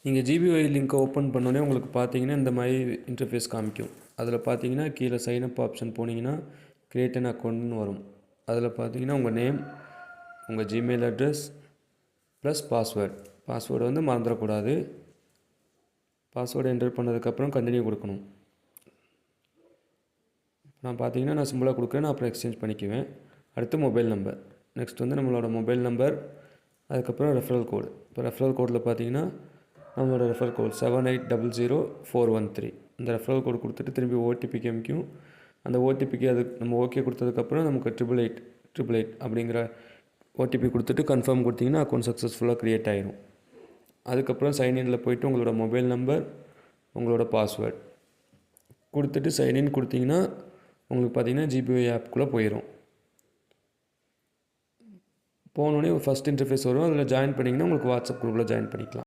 நீங்கள் ஜிபிஒய் லிங்க்கை ஓப்பன் பண்ணோடனே உங்களுக்கு பார்த்தீங்கன்னா இந்த மாதிரி இன்டர்ஃபேஸ் காமிக்கும். அதில் பார்த்தீங்கன்னா கீழே சைன் அப் ஆப்ஷன் போனீங்கன்னா கிரியேட் அன் அக்கௌண்ட்னு வரும். அதில் பார்த்தீங்கன்னா உங்கள் நேம், உங்கள் ஜிமெயில் அட்ரஸ் ப்ளஸ் பாஸ்வேர்டு வந்து மறந்துடக்கூடாது. பாஸ்வேர்டு என்டர் பண்ணதுக்கப்புறம் கண்டினியூ கொடுக்கணும். நான் பார்த்தீங்கன்னா நான் சிம்பிளாக கொடுக்குறேன், நான் அப்புறம் எக்ஸ்சேஞ்ச் பண்ணிக்குவேன். அடுத்து மொபைல் நம்பர், நெக்ஸ்ட் வந்து நம்மளோட மொபைல் நம்பர், அதுக்கப்புறம் ரெஃபரல் கோடு. இப்போ ரெஃபரல் கோடில் பார்த்தீங்கன்னா நம்மளோட ரெஃபரல் கோட் 78000413. இந்த ரெஃபரல் கோடு கொடுத்துட்டு திரும்பி ஓடிபி காமிக்கும். அந்த ஓடிபிக்கு அது நம்ம ஓகே கொடுத்ததுக்கப்புறம் நமக்கு 888 அப்படிங்கிற ஓடிபி கொடுத்துட்டு கன்ஃபார்ம் கொடுத்தீங்கன்னா அக்கௌண்ட் சக்ஸஸ்ஃபுல்லாக க்ரியேட் ஆகிரும். அதுக்கப்புறம் சைன்இனில் போய்ட்டு உங்களோட மொபைல் நம்பர், உங்களோட பாஸ்வேர்டு கொடுத்துட்டு சைன்இன் கொடுத்தீங்கன்னா உங்களுக்கு பார்த்தீங்கன்னா ஜிபிஒய் ஆப்புக்குள்ளே போயிடும். போனோடனே ஃபஸ்ட் இன்டர்ஃபேஸ் வரும். அதில் ஜாயின் பண்ணிங்கன்னா உங்களுக்கு வாட்ஸ்அப் குரூப்பில் ஜாயின் பண்ணிக்கலாம்.